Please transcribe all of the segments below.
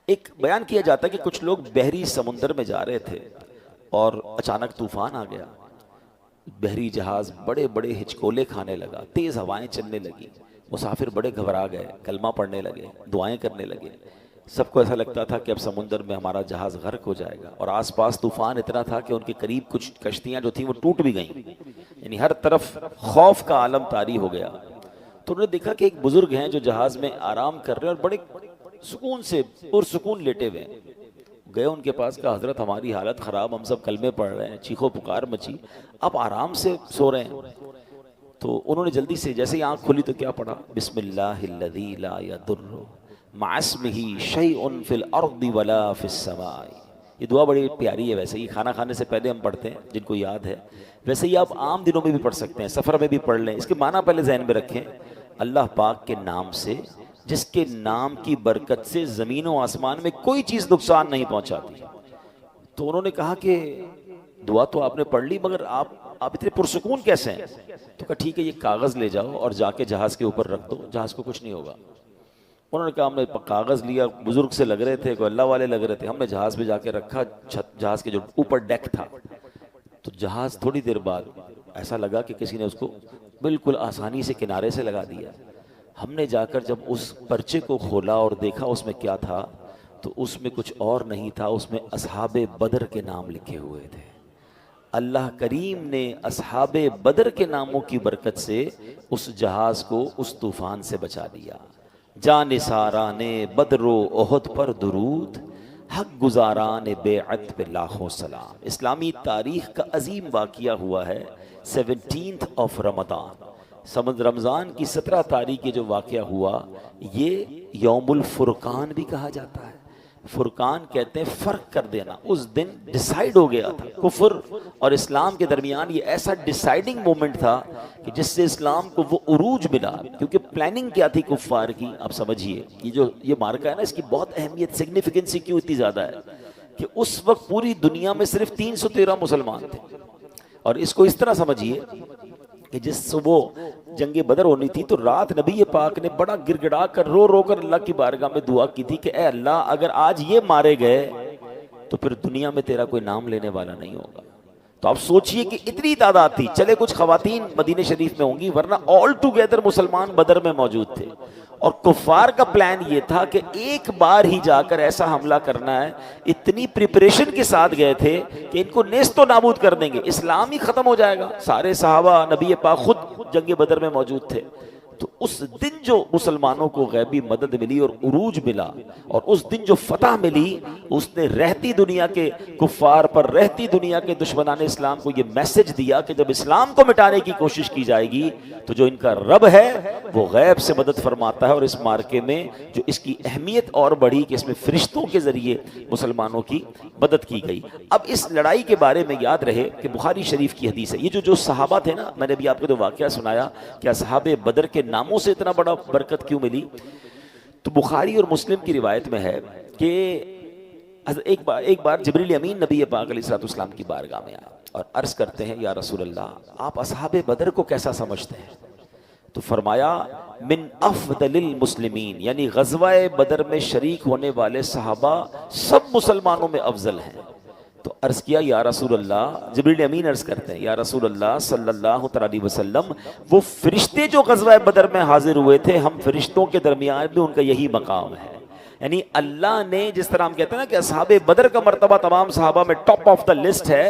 ایک بیان کیا جاتا ہے کہ کچھ لوگ بحری سمندر میں جا رہے تھے اور اچانک طوفان آ گیا. بحری جہاز بڑے بڑے ہچکولے کھانے لگا، تیز ہوائیں چلنے لگی، مسافر بڑے گھبرا گئے، کلمہ پڑھنے لگے، دعائیں کرنے لگے. سب کو ایسا لگتا تھا کہ اب سمندر میں ہمارا جہاز غرق ہو جائے گا، اور آس پاس طوفان اتنا تھا کہ ان کے قریب کچھ کشتیاں جو تھیں وہ ٹوٹ بھی گئیں. یعنی ہر طرف خوف کا عالم طاری ہو گیا. تو انہوں نے دیکھا کہ ایک بزرگ ہیں جو جہاز میں آرام کر رہے ہیں اور بڑے سکون سے پرسکون لیٹے ہوئے ہیں. گئے ان کے پاس، کہا حضرت ہماری حالت خراب، ہم سب کلمے پڑھ رہے ہیں، چیخو پکار مچی، آپ آرام سے سو رہے ہیں. تو انہوں نے جلدی سے جیسے ہی آنکھ کھلی تو کیا پڑھا؟ بسم اللہ الذی لا یضر مع اسمہ شیء فی الارض ولا فی السماء. یہ دعا بڑی پیاری ہے. ویسے ہی کھانا کھانے سے پہلے ہم پڑھتے ہیں جن کو یاد ہے. ویسے ہی آپ عام دنوں میں بھی پڑھ سکتے ہیں، سفر میں بھی پڑھ لیں. اس کے معنی پہلے ذہن میں رکھیں. اللہ پاک کے نام سے، جس کے نام کی برکت سے زمین و آسمان میں کوئی چیز نقصان نہیں پہنچاتی. تو انہوں نے کہا کہ دعا تو آپ نے پڑھ لی، مگر آپ اتنے پرسکون کیسے ہیں؟ تو کہا ٹھیک ہے، یہ کاغذ لے جاؤ اور جا کے جہاز کے اوپر رکھ دو، جہاز کو کچھ نہیں ہوگا. انہوں نے کہا ہم نے کاغذ لیا، بزرگ سے لگ رہے تھے، کوئی اللہ والے لگ رہے تھے. ہم نے جہاز پہ جا کے رکھا، جہاز کے جو اوپر ڈیک تھا. تو جہاز تھوڑی دیر بعد ایسا لگا کہ کسی نے اس کو بالکل آسانی سے کنارے سے لگا دیا. ہم نے جا کر جب اس پرچے کو کھولا اور دیکھا اس میں کیا تھا، تو اس میں کچھ اور نہیں تھا، اس میں اصحاب بدر کے نام لکھے ہوئے تھے. اللہ کریم نے اصحاب بدر کے ناموں کی برکت سے اس جہاز کو اس طوفان سے بچا دیا. جان ساران بدر و احد پر درود، حق گزاران بیعت پہ لاکھوں سلام. اسلامی تاریخ کا عظیم واقعہ ہوا ہے 17 رمضان. رمضان کی 17 تاریخ یہ جو واقعہ ہوا، یہ یوم الفرقان بھی کہا جاتا ہے. فرقان کہتے ہیں فرق کر دینا. اس دن ڈیسائیڈ ہو گیا تھا کفر اور اسلام کے درمیان. یہ ایسا ڈیسائیڈنگ مومنٹ تھا کہ جس سے اسلام کو وہ عروج ملا. کیونکہ پلاننگ کیا تھی کفار کی، آپ سمجھیے. یہ مارکا ہے نا، اس کی بہت اہمیت، سگنیفیکنسی کیوں اتنی زیادہ ہے کہ اس وقت پوری دنیا میں صرف 313 مسلمان تھے. اور اس کو اس طرح سمجھیے کہ جس وہ جنگ بدر ہونی تھی تو رات نبی پاک نے بڑا گر گڑا کر رو رو کر اللہ کی بارگاہ میں دعا کی تھی کہ اے اللہ، اگر آج یہ مارے گئے تو پھر دنیا میں تیرا کوئی نام لینے والا نہیں ہوگا. تو آپ سوچئے کہ اتنی تعداد تھی. چلے کچھ خواتین مدینہ شریف میں ہوں گی، ورنہ آل ٹوگیدر مسلمان بدر میں موجود تھے. اور کفار کا پلان یہ تھا کہ ایک بار ہی جا کر ایسا حملہ کرنا ہے. اتنی پریپریشن کے ساتھ گئے تھے کہ ان کو نیست و نابود کر دیں گے، اسلام ہی ختم ہو جائے گا. سارے صحابہ نبی پاک خود جنگ بدر میں موجود تھے. تو اس دن جو مسلمانوں کو غیبی مدد ملی اور عروج ملا، اور اس دن جو فتح ملی، اس نے رہتی دنیا کے کفار پر، رہتی دنیا کے دشمنان اسلام کو یہ میسج دیا کہ جب اسلام کو مٹانے کی کوشش کی جائے گی تو جو ان کا رب ہے وہ غیب سے مدد فرماتا ہے. اور اس مارکے میں جو اس کی اہمیت اور بڑھی کہ اس میں فرشتوں کے ذریعے مسلمانوں کی مدد کی گئی. اب اس لڑائی کے بارے میں یاد رہے کہ بخاری شریف کی حدیث ہے. یہ جو صحابہ تھے نا، میں نے بھی آپ کو جو واقعہ سنایا کہ اصحاب بدر کے ناموں سے اتنا بڑا برکت کیوں ملی، تو بخاری اور مسلم کی روایت میں ہے کہ ایک بار جبریل امین نبی پاک علیہ السلام کی بارگاہ میں آیا اور عرض کرتے ہیں یا رسول اللہ، آپ اصحاب بدر کو کیسا سمجھتے ہیں؟ تو فرمایا من افضل المسلمین، یعنی غزوہ بدر میں شریک ہونے والے صحابہ سب مسلمانوں میں افضل ہیں. تو عرض کیا یا رسول اللہ، جبریل امین عرض کرتے ہیں یا رسول اللہ صلی اللہ علیہ وسلم، وہ فرشتے جو غزوہ بدر میں حاضر ہوئے تھے، ہم فرشتوں کے درمیان بھی ان کا یہی مقام ہے. یعنی اللہ نے جس طرح ہم کہتے ہیں نا کہ اصحاب بدر کا مرتبہ تمام صحابہ میں ٹاپ آف دا لسٹ ہے،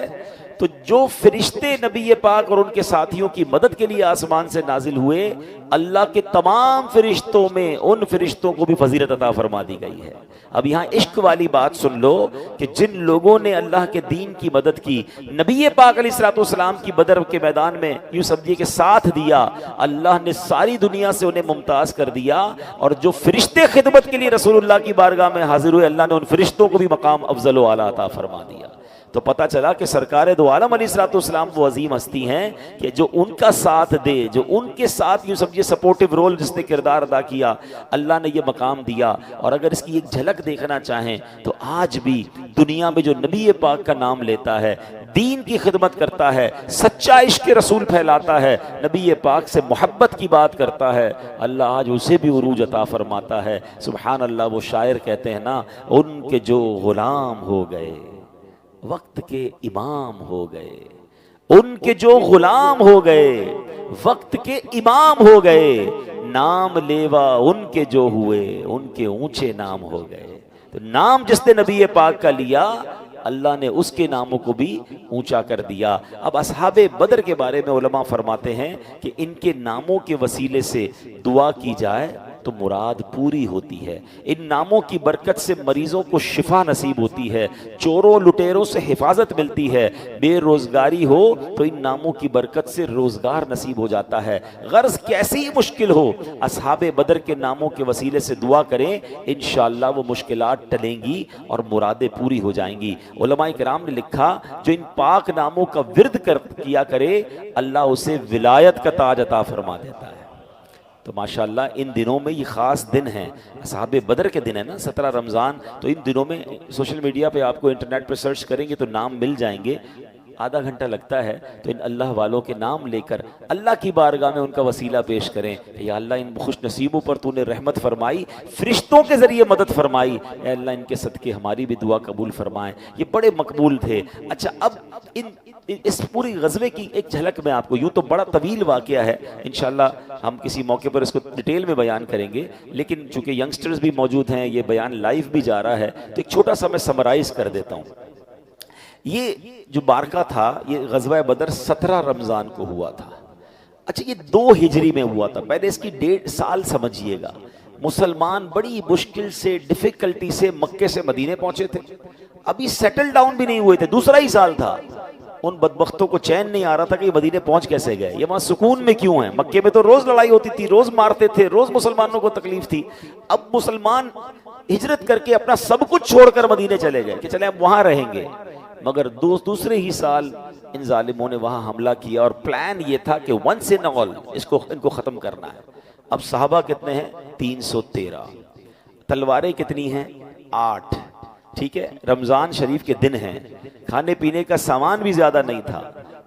تو جو فرشتے نبی پاک اور ان کے ساتھیوں کی مدد کے لیے آسمان سے نازل ہوئے، اللہ کے تمام فرشتوں میں ان فرشتوں کو بھی فضیلت عطا فرما دی گئی ہے. اب یہاں عشق والی بات سن لو کہ جن لوگوں نے اللہ کے دین کی مدد کی، نبی پاک علیہ السلام کی بدر کے میدان میں یوں سمجھیے کہ ساتھ دیا، اللہ نے ساری دنیا سے انہیں ممتاز کر دیا. اور جو فرشتے خدمت کے لیے رسول اللہ کی بارگاہ میں حاضر ہوئے، اللہ نے ان فرشتوں کو بھی مقام افضل و اعلیٰ عطا فرما دیا. تو پتہ چلا کہ سرکار دو عالم علیہ السلام وہ عظیم ہستی ہیں کہ جو ان کا ساتھ دے، جو ان کے ساتھ یوں سمجھے سپورٹیو رول جس نے کردار ادا کیا، اللہ نے یہ مقام دیا. اور اگر اس کی ایک جھلک دیکھنا چاہیں تو آج بھی دنیا میں جو نبی پاک کا نام لیتا ہے، دین کی خدمت کرتا ہے، سچا عشق رسول پھیلاتا ہے، نبی پاک سے محبت کی بات کرتا ہے، اللہ آج اسے بھی عروج عطا فرماتا ہے۔ سبحان اللہ، وہ شاعر کہتے ہیں نا، ان کے جو غلام ہو گئے وقت کے امام ہو گئے، ان کے جو غلام ہو گئے وقت کے امام ہو گئے، نام لیوا ان کے جو ہوئے ان کے اونچے نام ہو گئے۔ تو نام جس نے نبی پاک کا لیا، اللہ نے اس کے ناموں کو بھی اونچا کر دیا۔ اب اصحاب بدر کے بارے میں علماء فرماتے ہیں کہ ان کے ناموں کے وسیلے سے دعا کی جائے تو مراد پوری ہوتی ہے، ان ناموں کی برکت سے مریضوں کو شفا نصیب ہوتی ہے، چوروں لٹیروں سے حفاظت ملتی ہے، بے روزگاری ہو تو ان ناموں کی برکت سے روزگار نصیب ہو جاتا ہے۔ غرض کیسی مشکل ہو، اصحاب بدر کے ناموں کے وسیلے سے دعا کریں، انشاءاللہ وہ مشکلات ٹلیں گی اور مرادیں پوری ہو جائیں گی۔ علماء کرام نے لکھا، جو ان پاک ناموں کا ورد کیا کرے، اللہ اسے ولایت کا تاج عطا فرما دیتا ہے۔ تو ماشاءاللہ ان دنوں میں یہ خاص دن ہیں، اصحاب بدر کے دن ہے نا، 17 رمضان، تو ان دنوں میں سوشل میڈیا پہ آپ کو انٹرنیٹ پہ سرچ کریں گے تو نام مل جائیں گے، آدھا گھنٹہ لگتا ہے، تو ان اللہ والوں کے نام لے کر اللہ کی بارگاہ میں ان کا وسیلہ پیش کریں، یا اللہ ان خوش نصیبوں پر تو نے رحمت فرمائی، فرشتوں کے ذریعے مدد فرمائی، اے اللہ ان کے صدقے ہماری بھی دعا قبول فرمائیں۔ یہ بڑے مقبول تھے۔ اچھا، اب اس پوری غزوے کی ایک جھلک میں آپ کو، یوں تو بڑا طویل واقعہ ہے، انشاءاللہ ہم کسی موقع پر اس کو ڈیٹیل میں بیان کریں گے، لیکن چونکہ ینگسٹرز بھی موجود ہیں، یہ بیان لائیو بھی جا رہا ہے، تو ایک چھوٹا سا میں سمرائز کر دیتا ہوں۔ یہ جو بارکہ تھا، یہ غزوہ بدر 17 رمضان کو ہوا تھا۔ اچھا، یہ 2 ہجری میں ہوا تھا۔ پہلے اس کی ڈیٹ سال سمجھیے گا۔ مسلمان بڑی مشکل سے، ڈیفیکلٹی سے مکے سے مدینے پہنچے تھے، ابھی سیٹل ڈاؤن بھی نہیں ہوئے تھے، دوسرا ہی سال تھا۔ ان بدبختوں کو چین نہیں آ رہا تھا کہ یہ مدینے پہنچ کیسے گئے، یہ وہاں سکون میں کیوں ہیں؟ مکے میں تو روز لڑائی ہوتی تھی، روز مارتے تھے، روز مسلمانوں کو تکلیف تھی۔ اب مسلمان ہجرت کر کے اپنا سب کچھ چھوڑ کر مدینے چلے گئے کہ چلے اب وہاں رہیں گے، مگر دوسرے ہی سال ان ظالموں نے وہاں حملہ کیا، اور پلان یہ تھا کہ ونس اینڈ آل ان کو ختم کرنا ہے۔ اب صحابہ کتنے ہیں؟ 313، تلواریں کتنی ہیں؟ 8، ٹھیک ہے، رمضان شریف کے دن ہیں، کھانے پینے کا سامان بھی زیادہ نہیں تھا،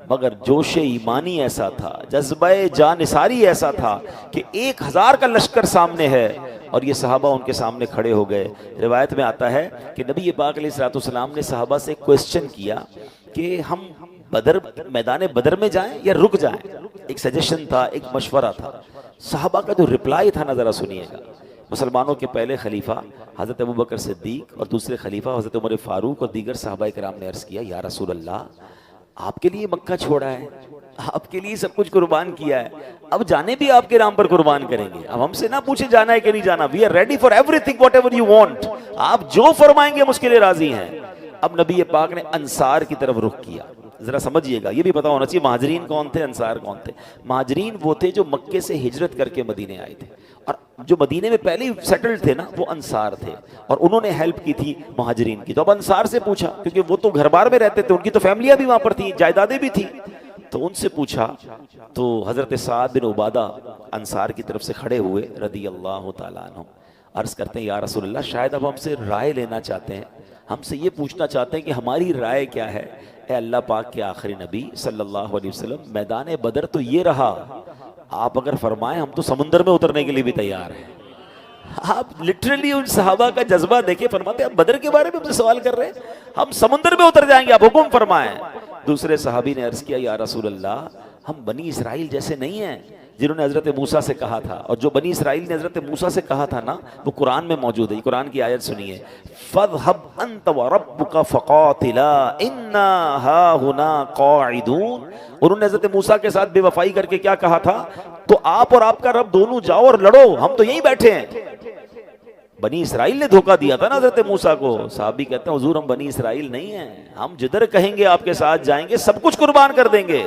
مگر جوش ایمانی ایسا تھا، جذبہ جانثاری ایسا تھا کہ 1000 کا لشکر سامنے ہے اور یہ صحابہ ان کے سامنے کھڑے ہو گئے۔ روایت میں آتا ہے کہ نبی پاک علیہ الصلوۃ والسلام نے صحابہ سے کوسچن کیا کہ ہم میدان بدر میں جائیں یا رک جائیں؟ ایک سجیشن تھا، ایک مشورہ تھا۔ صحابہ کا جو رپلائی تھا نا، ذرا سنیے گا۔ مسلمانوں کے پہلے خلیفہ حضرت ابوبکر صدیق اور دوسرے خلیفہ حضرت عمر فاروق اور دیگر صحابہ کرام نے عرض کیا، یا رسول اللہ، آپ کے لیے مکہ چھوڑا ہے، آپ کے لیے سب کچھ قربان کیا ہے، اب جانے بھی آپ کے نام پر قربان کریں گے، اب ہم سے نہ پوچھے جانا ہے کہ نہیں جانا، we are ready for everything whatever you want, آپ جو فرمائیں گے ہم اس کے لیے راضی ہیں۔ اب نبی پاک نے انصار کی طرف رخ کیا۔ ذرا سمجھیے گا، یہ بھی پتا ہونا چاہیے مہاجرین کون تھے، انصار کون تھے۔ مہاجرین وہ تھے جو مکے سے ہجرت کر کے مدینے آئے تھے، اور جو مدینے میں پہلے ہی سیٹلڈ تھے نا، وہ انصار تھے، اور انہوں نے ہیلپ کی تھی مہاجرین کی۔ تو اب انصار سے پوچھا، کیونکہ وہ تو گھر بار میں رہتے تھے، ان کی تو فیملیاں بھی وہاں پر تھیں، جائیدادیں بھی تھیں، تو ان سے پوچھا تو حضرت سعد بن عبادہ انصار کی طرف سے کھڑے ہوئے رضی اللہ تعالیٰ عنہ، عرض کرتے ہیں، یا رسول اللہ، شاید اب ہم سے رائے لینا چاہتے ہیں، ہم سے یہ پوچھنا چاہتے ہیں کہ ہماری رائے کیا ہے۔ اے اللہ پاک کے آخری نبی صلی اللہ علیہ وسلم، میدان بدر تو یہ رہا، آپ اگر فرمائیں ہم تو سمندر میں اترنے کے لیے بھی تیار ہیں۔ آپ لٹرلی ان صحابہ کا جذبہ دیکھیں، فرماتے ہیں آپ بدر کے بارے میں ہم سے سوال کر رہے ہیں، ہم سمندر میں اتر جائیں گے، آپ حکم فرمائیں۔ دوسرے صحابی نے عرض کیا، یا رسول اللہ، ہم بنی اسرائیل جیسے نہیں ہیں جنہوں نے حضرت موسیٰ سے کہا تھا، اور جو بنی اسرائیل نے حضرت موسیٰ سے کہا تھا نا، وہ قرآن میں موجود ہے۔ یہ قرآن کی آیت سنیے، فَاذْهَبْ أَنْتَ وَرَبُّكَ فَقَاتِلَا إِنَّا هَاهُنَا قَاعِدُونَ۔ انہوں نے حضرت موسیٰ کے ساتھ بے وفائی کر کے کیا کہا تھا؟ تو آپ اور آپ کا رب دونوں جاؤ اور لڑو، ہم تو یہیں بیٹھے ہیں۔ بنی اسرائیل نے دھوکہ دیا تھا نا حضرت موسیٰ کو۔ صحابی کہتے ہیں، حضور ہم بنی اسرائیل نہیں ہیں، ہم جدھر کہیں گے آپ کے ساتھ جائیں گے، سب کچھ قربان کر دیں گے۔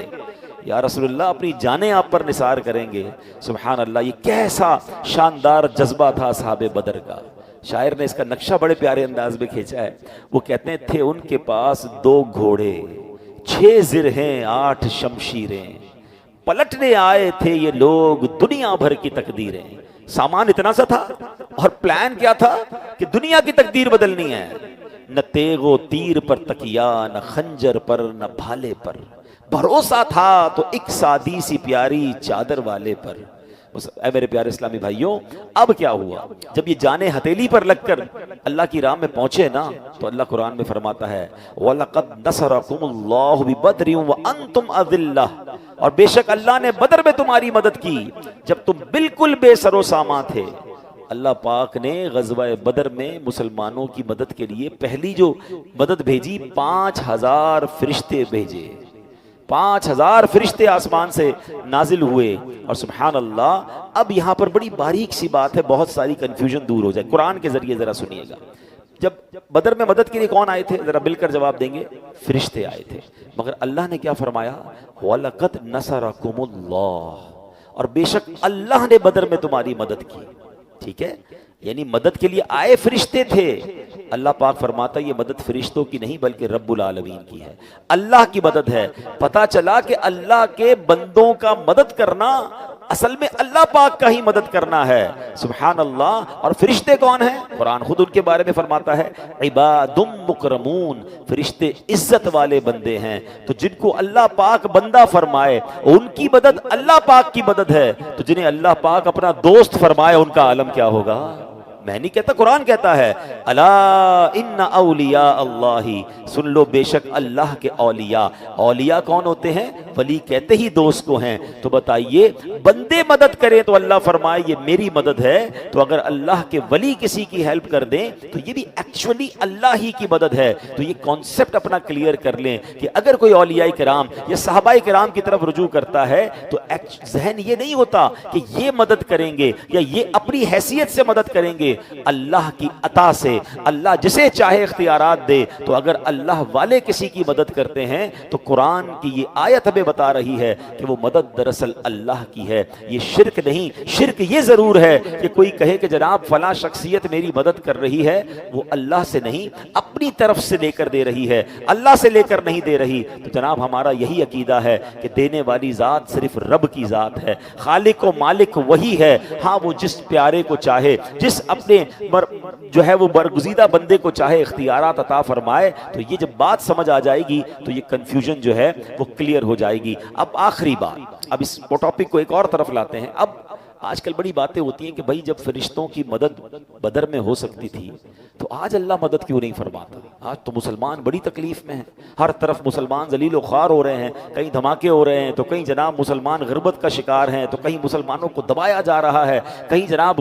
یا رسول اللہ، اپنی جانیں آپ پر نثار کریں گے۔ سبحان اللہ، یہ کیسا شاندار جذبہ تھا صحاب بدر کا۔ شاعر نے اس کا نقشہ بڑے پیارے انداز میں کھینچا ہے۔ وہ کہتے ہیں، تھے ان کے پاس 2 گھوڑے، 6 زرہیں 8 شمشیریں، پلٹنے آئے تھے یہ لوگ دنیا بھر کی تقدیریں۔ سامان اتنا سا تھا اور پلان کیا تھا کہ دنیا کی تقدیر بدلنی ہے۔ نہ تیغ و تیر پر تکیا، نہ خنجر پر نہ بھالے پر، بھروسہ تھا تو ایک سادی سی پیاری چادر والے پر۔ اے میرے پیارے اسلامی بھائیوں، اب کیا ہوا؟ جب یہ جانیں ہتھیلی پر لگ کر اللہ کی راہ میں پہنچے نا، تو اللہ قرآن میں فرماتا ہے وَلَقَدْ نَصَرَكُمُ اللَّهُ بِبَدْرٍ وَأَنْتُمْ أَذِلَّةٌ، اور بے شک اللہ نے بدر میں تمہاری مدد کی جب تم بالکل بے سر و سامان تھے۔ اللہ پاک نے غزوہ بدر میں مسلمانوں کی مدد کے لیے پہلی جو مدد بھیجی، 5000 فرشتے بھیجے، 5000 فرشتے آسمان سے نازل ہوئے۔ اور سبحان اللہ، اب یہاں پر بڑی باریک سی بات ہے، بہت ساری کنفیوژن دور ہو جائے، قرآن کے ذریعے ذرا سنیے گا۔ جب بدر میں مدد کے لیے کون آئے تھے؟ ذرا مل کر جواب دیں گے۔ فرشتے آئے تھے، مگر اللہ نے کیا فرمایا؟ وَلَقَدْ نَصَرَكُمُ اللَّهُ، اور بے شک اللہ نے بدر میں تمہاری مدد کی۔ ٹھیک ہے، یعنی مدد کے لیے آئے فرشتے تھے۔ اللہ پاک فرماتا ہے یہ مدد فرشتوں کی نہیں بلکہ رب العالمین کی ہے، اللہ کی مدد ہے۔ پتا چلا کہ اللہ کے بندوں کا مدد کرنا اصل میں اللہ پاک کا ہی مدد کرنا ہے۔ سبحان اللہ۔ اور فرشتے کون ہیں؟ قرآن خود ان کے بارے میں فرماتا ہے عباد مکرمون، فرشتے عزت والے بندے ہیں۔ تو جن کو اللہ پاک بندہ فرمائے ان کی مدد اللہ پاک کی مدد ہے، تو جنہیں اللہ پاک اپنا دوست فرمائے ان کا عالم کیا ہوگا؟ میں نہیں کہتا، قرآن کہتا ہے الا ان اولیاء اللہ، سن لو بے شک اللہ کے اولیاء۔ اولیاء کون ہوتے ہیں؟ ولی کہتے ہی دوست کو ہیں۔ تو بتائیے بندے مدد کریں تو اللہ فرمائے یہ میری مدد ہے، تو اگر اللہ کے ولی کسی کی ہیلپ کر دیں تو یہ بھی ایکچولی اللہ ہی کی مدد ہے۔ تو یہ کانسیپٹ اپنا کلیئر کر لیں کہ اگر کوئی اولیاء کرام یا صحابہ کرام کی طرف رجوع کرتا ہے تو ذہن یہ نہیں ہوتا کہ یہ مدد کریں گے یا یہ اپنی حیثیت سے مدد کریں گے، اللہ کی عطا سے۔ اللہ جسے چاہے اختیارات دے، تو اگر اللہ والے کسی کی مدد کرتے ہیں تو قرآن کی یہ آیت ہمیں بتا رہی ہے کہ وہ مدد دراصل اللہ کی ہے، یہ شرک نہیں۔ شرک یہ ضرور ہے کہ کوئی کہے کہ جناب فلاں شخصیت میری مدد کر رہی ہے، وہ اللہ سے نہیں اپنی طرف سے لے کر دے رہی ہے، اللہ سے لے کر نہیں دے رہی۔ تو جناب ہمارا یہی عقیدہ ہے کہ دینے والی ذات صرف رب کی ذات ہے، خالق و مالک وہی ہے۔ ہاں وہ جس پیارے کو چاہے، جس اپنے جو ہے وہ برگزیدہ بندے کو چاہے اختیارات عطا فرمائے۔ تو یہ جب بات سمجھ آ جائے گی تو یہ کنفیوژن جو ہے وہ کلیئر ہو جائے گی۔ اب آخری بات، اب اس ٹاپک کو ایک اور طرف لاتے ہیں۔ اب آج کل بڑی باتیں ہوتی ہیں کہ بھائی جب فرشتوں کی مدد بدر میں ہو سکتی تھی تو آج اللہ مدد کیوں نہیں فرماتا؟ آج تو مسلمان بڑی تکلیف میں ہیں، ہر طرف مسلمان ذلیل و خوار ہو رہے ہیں، کہیں دھماکے ہو رہے ہیں تو کہیں جناب مسلمان غربت کا شکار ہیں، تو کہیں مسلمانوں کو دبایا جا رہا ہے، کہیں جناب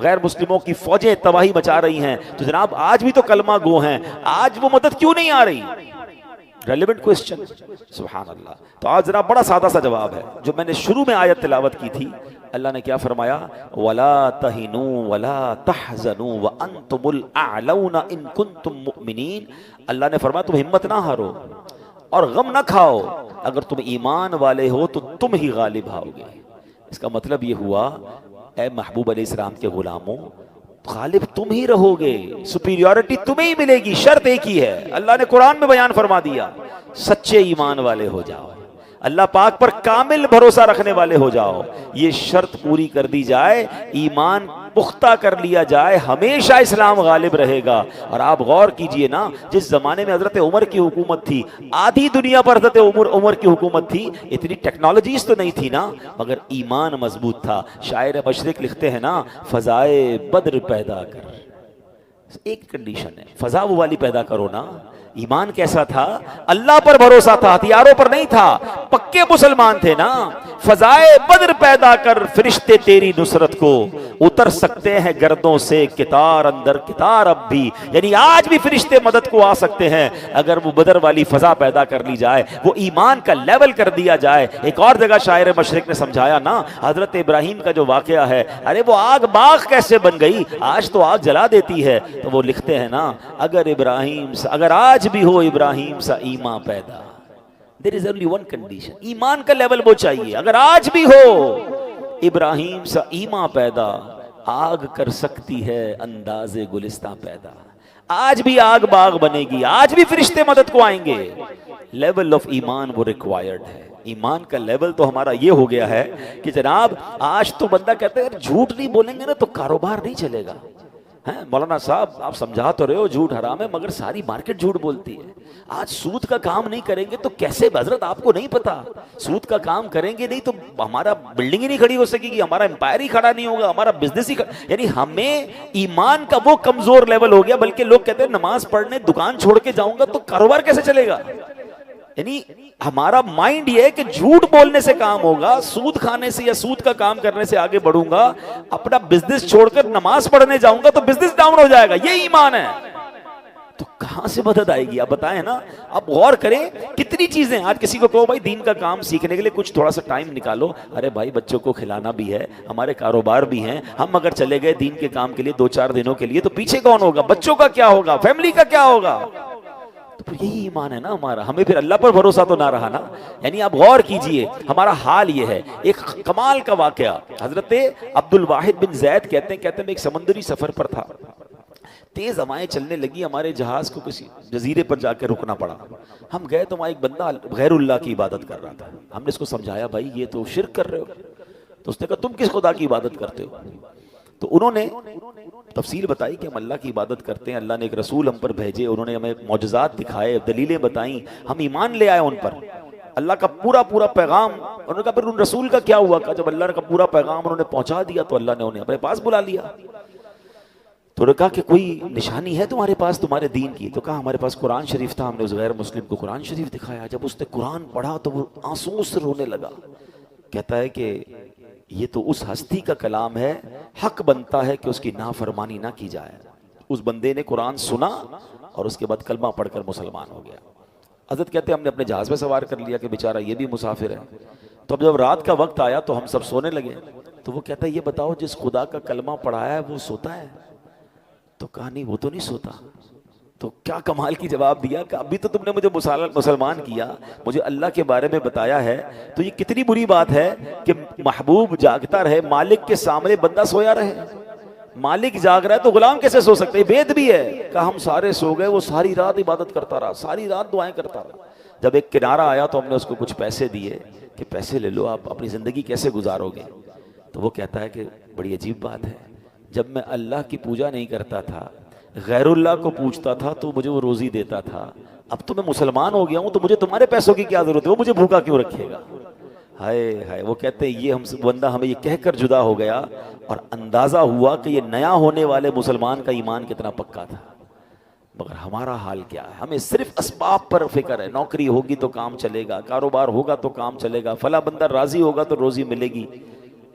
غیر مسلموں کی فوجیں تباہی مچا رہی ہیں۔ تو جناب آج بھی تو کلمہ گو ہیں، آج وہ مدد کیوں نہیں آ رہی؟ ریلیونٹ کوسچن، سبحان اللہ۔ تو آج ذرا بڑا سادہ سا جواب ہے جو میں نے شروع میں آیت تلاوت کی تھی۔ اللہ نے کیا فرمایا؟ وَلَا تَهِنُوا وَلَا تَحْزَنُوا وَأَنْتُمُ الْأَعْلَوْنَ إِن كُنتُم مُؤْمِنِينَ۔ اللہ نے فرمایا تم ہمت نہ ہارو اور غم نہ کھاؤ، اگر تم ایمان والے ہو تو تم ہی غالب آؤ گے۔ اس کا مطلب یہ ہوا اے محبوب علیہ السلام کے غلاموں، غالب تم ہی رہو گے، سپیریورٹی تمہیں ہی ملے گی، شرط ایک ہی ہے۔ اللہ نے قرآن میں بیان فرما دیا، سچے ایمان والے ہو جاؤ، اللہ پاک پر کامل بھروسہ رکھنے والے ہو جاؤ۔ یہ شرط پوری کر دی جائے، ایمان پختہ کر لیا جائے، ہمیشہ اسلام غالب رہے گا۔ اور آپ غور کیجئے نا، جس زمانے میں حضرت عمر کی حکومت تھی، آدھی دنیا پر حضرت عمر کی حکومت تھی، اتنی ٹیکنالوجیز تو نہیں تھی نا، مگر ایمان مضبوط تھا۔ شاعر مشرق لکھتے ہیں نا، فضائے بدر پیدا کر، ایک کنڈیشن ہے، فضا وہ والی پیدا کرو نا۔ ایمان کیسا تھا؟ اللہ پر بھروسہ تھا، ہتھیاروں پر نہیں تھا، پکے مسلمان تھے نا۔ فضائے بدر پیدا کر، فرشتے تیری نصرت کو اتر سکتے ہیں گردوں سے کتار اندر کتار اب بھی، یعنی آج بھی فرشتے مدد کو آ سکتے ہیں اگر وہ بدر والی فضا پیدا کر لی جائے، وہ ایمان کا لیول کر دیا جائے۔ ایک اور جگہ شاعر مشرق نے سمجھایا نا، حضرت ابراہیم کا جو واقعہ ہے، ارے وہ آگ باغ کیسے بن گئی، آج تو آگ جلا دیتی ہے۔ تو وہ لکھتے ہیں نا، اگر آج بھی ہو ابراہیم سا ایمان پیدا، there is only one condition، ایمان کا لیول وہ چاہیے۔ اگر آج بھی ہو ابراہیم سا ایمان پیدا، آگ کر سکتی ہے انداز گلستہ پیدا۔ آج بھی آگ باغ بنے گی، آج بھی فرشتے مدد کو آئیں گے۔ لیول آف ایمان وہ ریکوائرڈ ہے۔ ایمان کا لیول تو ہمارا یہ ہو گیا ہے کہ جناب آج تو بندہ کہتا ہے جھوٹ نہیں بولیں گے نا تو کاروبار نہیں چلے گا۔ ہیں مولانا صاحب آپ سمجھا تو رہے ہو جھوٹ حرام ہے، مگر ساری مارکیٹ جھوٹ بولتی ہے. آج سود کا کام نہیں کریں گے تو کیسے؟ حضرت آپ کو نہیں پتا، سود کا کام کریں گے نہیں تو ہمارا بلڈنگ ہی نہیں کھڑی ہو سکے گی، ہمارا امپائر ہی کھڑا نہیں ہوگا، ہمارا بزنس ہی یعنی ہمیں ایمان کا وہ کمزور لیول ہو گیا. بلکہ لوگ کہتے ہیں نماز پڑھنے دکان چھوڑ کے جاؤں گا تو کاروبار کیسے چلے گا؟ یعنی ہمارا مائنڈ یہ ہے کہ جھوٹ بولنے سے کام ہوگا، سود کھانے سے یا سود کا کام کرنے سے آگے بڑھوں گا. اپنا بزنس چھوڑ کر نماز پڑھنے جاؤں گا تو بزنس ڈاؤن ہو جائے گا. یہ ایمان ہے. تو کہاں سے مدد آئے گی؟ آپ بتائیں نا. آپ غور کریں کتنی چیزیں. آج کسی کو کہو بھائی دین کا کام سیکھنے کے لیے کچھ تھوڑا سا ٹائم نکالو، ارے بھائی بچوں کو کھلانا بھی ہے، ہمارے کاروبار بھی ہیں، ہم اگر چلے گئے دین کے کام کے لیے 2-4 دنوں کے لیے تو پیچھے کون ہوگا؟ بچوں کا کیا ہوگا؟ فیملی کا کیا ہوگا؟ تو یہی ایمان ہے نا ہمارا. ہمیں پھر اللہ پر بھروسہ تو نہ رہا نا. یعنی آپ غور کیجئے ہمارا حال یہ ہے. ایک کمال کا واقعہ حضرت عبد الواحد بن زید کہتے ہیں میں ایک سمندری سفر پر تھا، تیز ہوائیں چلنے لگی، ہمارے جہاز کو کسی جزیرے پر جا کے رکنا پڑا. ہم گئے تو وہاں ایک بندہ غیر اللہ کی عبادت کر رہا تھا. ہم نے اس کو سمجھایا بھائی یہ تو شرک کر رہے ہو. تو اس نے کہا تم کس خدا کی عبادت کرتے ہو؟ تو انہوں نے تفصیل بتائی کہ ہم اللہ کی عبادت کرتے ہیں، اللہ نے ایک رسول ہم پر بھیجے، انہوں نے ہمیں معجزات دکھائے، دلیلیں بتائیں، ہم ایمان لے آئے ان پر، اللہ کا پورا پیغام. انہوں نے کہا پھر ان رسول کا کیا ہوا؟ کہ جب اللہ کا پورا پیغام انہوں نے پہنچا دیا تو اللہ نے انہیں اپنے پاس بلا لیا. تو انہوں نے کہا کہ کوئی نشانی ہے تمہارے پاس تمہارے دین کی؟ تو کہا ہمارے پاس قرآن شریف تھا. ہم نے اس غیر مسلم کو قرآن شریف دکھایا. جب اس نے قرآن پڑھا تو وہ آنسوؤں سے رونے لگا. کہتا ہے کہ یہ تو اس ہستی کا کلام ہے، حق بنتا ہے کہ اس کی نافرمانی نہ کی جائے. اس بندے نے قرآن سنا اور اس کے بعد کلمہ پڑھ کر مسلمان ہو گیا. حضرت کہتے ہیں ہم نے اپنے جہاز میں سوار کر لیا کہ بیچارہ یہ بھی مسافر ہے. تو اب جب رات کا وقت آیا تو ہم سب سونے لگے. تو وہ کہتا ہے یہ بتاؤ جس خدا کا کلمہ پڑھایا ہے وہ سوتا ہے؟ تو کہا نہیں وہ تو نہیں سوتا. تو کیا کمال کی جواب دیا کہ ابھی تو تم نے مجھے مسلمان کیا، مجھے اللہ کے بارے میں بتایا ہے، تو یہ کتنی بری بات ہے کہ محبوب جاگتا رہے، مالک کے سامنے بندہ سویا رہے. مالک جاگ رہا ہے تو غلام کیسے سو سکتے؟ بید بھی ہے. کہ ہم سارے سو گئے، وہ ساری رات عبادت کرتا رہا، ساری رات دعائیں کرتا رہا. جب ایک کنارہ آیا تو ہم نے اس کو کچھ پیسے دیے کہ پیسے لے لو، آپ اپنی زندگی کیسے گزارو گے؟ تو وہ کہتا ہے کہ بڑی عجیب بات ہے، جب میں اللہ کی پوجا نہیں کرتا تھا، غیر اللہ کو پوچھتا تھا تو مجھے وہ روزی دیتا تھا، اب تو میں مسلمان ہو گیا ہوں تو مجھے تمہارے پیسوں کی کیا ضرورت ہے؟ وہ مجھے بھوکا کیوں رکھے گا؟ ہائے ہائے. وہ کہتے ہیں یہ ہم سے بندہ ہمیں یہ کہہ کر جدا ہو گیا اور اندازہ ہوا کہ یہ نیا ہونے والے مسلمان کا ایمان کتنا پکا تھا. مگر ہمارا حال کیا ہے؟ ہمیں صرف اسباب پر فکر ہے. نوکری ہوگی تو کام چلے گا، کاروبار ہوگا تو کام چلے گا، فلاں بندہ راضی ہوگا تو روزی ملے گی.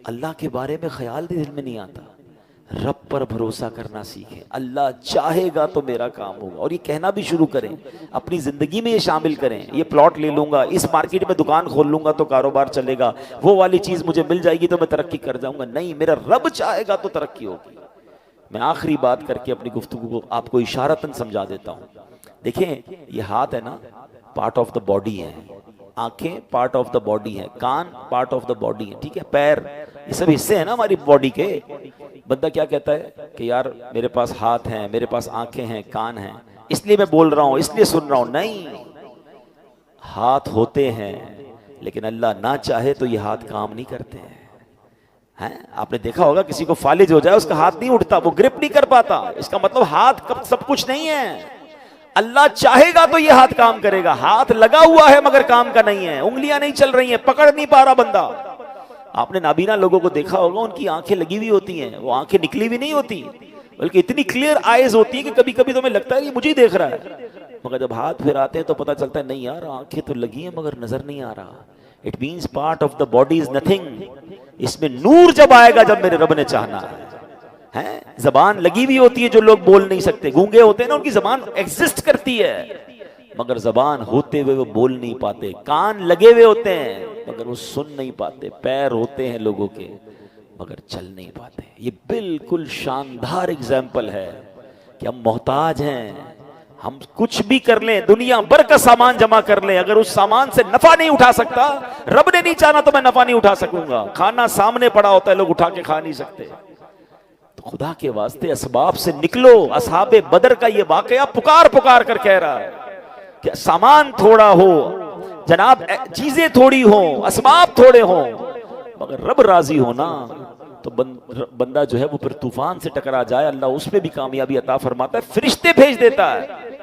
اللہ کے بارے میں خیال بھی دل میں نہیں آتا. رب پر بھروسہ کرنا سیکھیں. اللہ چاہے گا تو میرا کام ہوگا. اور یہ کہنا بھی شروع کریں، اپنی زندگی میں یہ شامل کریں. یہ پلاٹ لے لوں گا، اس مارکیٹ میں دکان کھول لوں گا تو کاروبار چلے گا، وہ والی چیز مجھے مل جائے گی تو میں ترقی کر جاؤں گا. نہیں، میرا رب چاہے گا تو ترقی ہوگی. میں آخری بات کر کے اپنی گفتگو کو آپ کو اشارتاً سمجھا دیتا ہوں. دیکھیں یہ ہاتھ ہے نا، پارٹ آف دا باڈی ہے، آنکھیں پارٹ آف دا باڈی ہے، کان پارٹ آف دا باڈی ہے، ٹھیک ہے، پیر، یہ سب حصے ہیں نا ہماری باڈی کے. بندہ کیا کہتا ہے کہ یار میرے پاس ہاتھ ہیں، میرے پاس آنکھیں ہیں، کان ہیں، اس لیے میں بول رہا ہوں، اس لیے سن رہا ہوں. نہیں، ہاتھ ہوتے ہیں لیکن اللہ نہ چاہے تو یہ ہاتھ کام نہیں کرتے ہیں. آپ نے دیکھا ہوگا کسی کو فالج ہو جائے اس کا ہاتھ نہیں اٹھتا، وہ گرپ نہیں کر پاتا. اس کا مطلب ہاتھ سب کچھ نہیں ہے. اللہ چاہے گا تو یہ ہاتھ کام کرے گا. ہاتھ لگا ہوا ہے مگر کام کا نہیں ہے، انگلیاں نہیں چل رہی ہیں، پکڑ نہیں پا رہا بندہ. آپ نے نابینا لوگوں کو دیکھا ہوگا، ان کی آنکھیں لگی ہوئی ہوتی ہیں، وہ آنکھیں نکلی بھی نہیں ہوتی، بلکہ اتنی کلیئر آئیز ہوتی ہیں کہ کبھی کبھی تو ہمیں لگتا ہے کہ مجھے ہی دیکھ رہا ہے. مگر جب ہاتھ پھراتے ہیں تو پتہ چلتا ہے نہیں یار آنکھیں تو لگی ہیں مگر نظر نہیں آ رہا. It means part of the body is nothing. اس میں نور جب آئے گا جب میرے رب نے چاہنا ہے. زبان لگی ہوئی ہوتی ہے، جو لوگ بول نہیں سکتے، گونگے ہوتے ہیں نا، ان کی زبان ایگزسٹ کرتی ہے مگر زبان ہوتے ہوئے وہ بول نہیں پاتے. کان لگے ہوئے ہوتے ہیں مگر وہ سن نہیں پاتے. پیر ہوتے ہیں لوگوں کے مگر چل نہیں پاتے. یہ بالکل شاندار اگزامپل ہے کہ ہم محتاج ہیں. ہم کچھ بھی کر لیں، دنیا بھر کا سامان جمع کر لیں، اگر اس سامان سے نفع نہیں اٹھا سکتا، رب نے نہیں چاہنا تو میں نفع نہیں اٹھا سکوں گا. کھانا سامنے پڑا ہوتا ہے، لوگ اٹھا کے کھا نہیں سکتے. تو خدا کے واسطے اسباب سے نکلو. اصحاب بدر کا یہ واقعہ پکار پکار کر کہہ رہا ہے کہ سامان تھوڑا ہو جناب، چیزیں تھوڑی ہوں، اسباب تھوڑے ہوں، مگر رب راضی ہونا تو بندہ جو ہے وہ پھر طوفان سے ٹکرا جائے اللہ اس پہ بھی کامیابی عطا فرماتا ہے، فرشتے بھیج دیتا ہے۔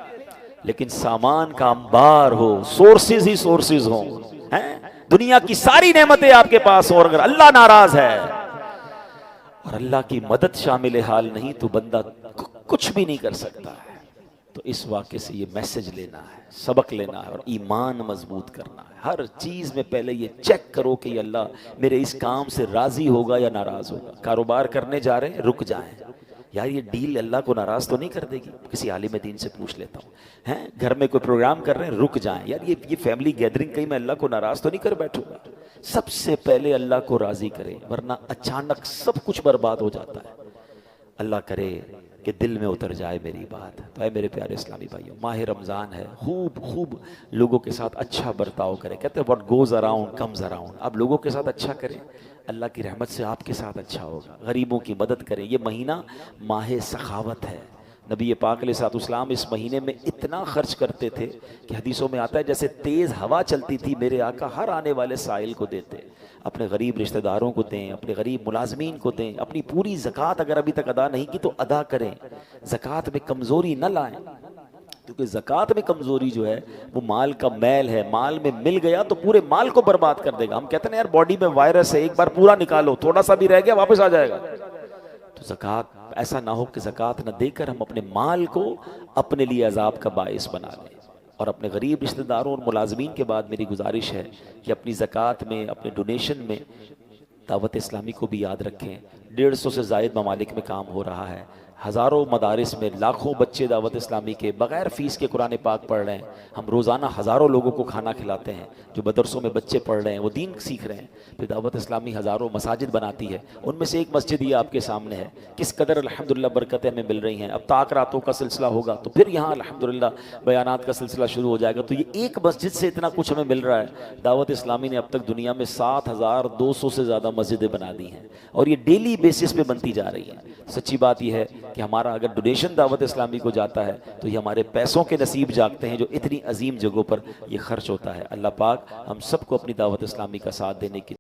لیکن سامان کا انبار ہو، سورسز ہی سورسز ہوں، ہیں دنیا کی ساری نعمتیں آپ کے پاس ہوں، اور اگر اللہ ناراض ہے اور اللہ کی مدد شامل حال نہیں تو بندہ کچھ بھی نہیں کر سکتا ہے۔ تو اس واقعے سے یہ میسج لینا ہے، سبق لینا ہے، اور ایمان مضبوط کرنا ہے۔ ہر چیز میں پہلے یہ چیک کرو کہ یہ اللہ میرے اس کام سے راضی ہوگا یا ناراض ہوگا۔ کاروبار کرنے جا رہے ہیں، رک جائیں، یار یہ ڈیل اللہ کو ناراض تو نہیں کر دے گی؟ کسی عالم دین سے پوچھ لیتا ہوں۔ ہیں گھر میں کوئی پروگرام کر رہے ہیں، رک جائیں، یار یہ فیملی گیدرنگ کہیں میں اللہ کو ناراض تو نہیں کر بیٹھوں گا؟ سب سے پہلے اللہ کو راضی کریں، ورنہ اچانک سب کچھ برباد ہو جاتا ہے۔ اللہ کرے کہ دل میں اتر جائے میری بات۔ تو اے میرے پیارے اسلامی بھائیوں، ماہ رمضان ہے، خوب لوگوں کے ساتھ اچھا برتاؤ کریں۔ کہتے ہیں what goes around comes around۔ آپ لوگوں کے ساتھ اچھا کریں، اللہ کی رحمت سے آپ کے ساتھ اچھا ہوگا۔ غریبوں کی مدد کریں۔ یہ مہینہ ماہ سخاوت ہے۔ نبی پاک علیہ الصلوۃ والسلام اس مہینے میں اتنا خرچ کرتے تھے کہ حدیثوں میں آتا ہے جیسے تیز ہوا چلتی تھی، میرے آقا ہر آنے والے سائل کو دیتے، اپنے غریب رشتہ داروں کو دیں، اپنے غریب ملازمین کو دیں، اپنی پوری زکوٰۃ اگر ابھی تک ادا نہیں کی تو ادا کریں۔ زکوٰۃ میں کمزوری نہ لائیں، کیونکہ زکوٰۃ میں کمزوری جو ہے وہ مال کا میل ہے، مال میں مل گیا تو پورے مال کو برباد کر دے گا۔ ہم کہتے ہیں یار باڈی میں وائرس ہے، ایک بار پورا نکالو، تھوڑا سا بھی رہ گیا واپس آ جائے گا۔ تو زکوٰۃ ایسا نہ ہو کہ زکوٰۃ نہ دے کر ہم اپنے مال کو اپنے لیے عذاب کا باعث بنا لیں۔ اور اپنے غریب رشتہ داروں اور ملازمین کے بعد میری گزارش ہے کہ اپنی زکوٰۃ میں، اپنے ڈونیشن میں دعوت اسلامی کو بھی یاد رکھیں۔ 150 سے زائد ممالک میں کام ہو رہا ہے، ہزاروں مدارس میں لاکھوں بچے دعوت اسلامی کے بغیر فیس کے قرآن پاک پڑھ رہے ہیں۔ ہم روزانہ ہزاروں لوگوں کو کھانا کھلاتے ہیں، جو مدرسوں میں بچے پڑھ رہے ہیں وہ دین سیکھ رہے ہیں۔ پھر دعوت اسلامی ہزاروں مساجد بناتی ہے، ان میں سے ایک مسجد یہ آپ کے سامنے ہے۔ کس قدر الحمدللہ برکتیں ہمیں مل رہی ہیں۔ اب طاق راتوں کا سلسلہ ہوگا تو پھر یہاں الحمدللہ بیانات کا سلسلہ شروع ہو جائے گا۔ تو یہ ایک مسجد سے اتنا کچھ ہمیں مل رہا ہے۔ دعوت اسلامی نے اب تک دنیا میں 7200 سے زیادہ مسجدیں بنا دی ہیں، اور یہ ڈیلی بیسس پہ بنتی جا رہی ہیں۔ سچی بات یہ ہے کہ ہمارا اگر ڈونیشن دعوت اسلامی کو جاتا ہے تو یہ ہمارے پیسوں کے نصیب جاگتے ہیں جو اتنی عظیم جگہوں پر یہ خرچ ہوتا ہے۔ اللہ پاک ہم سب کو اپنی دعوت اسلامی کا ساتھ دینے کی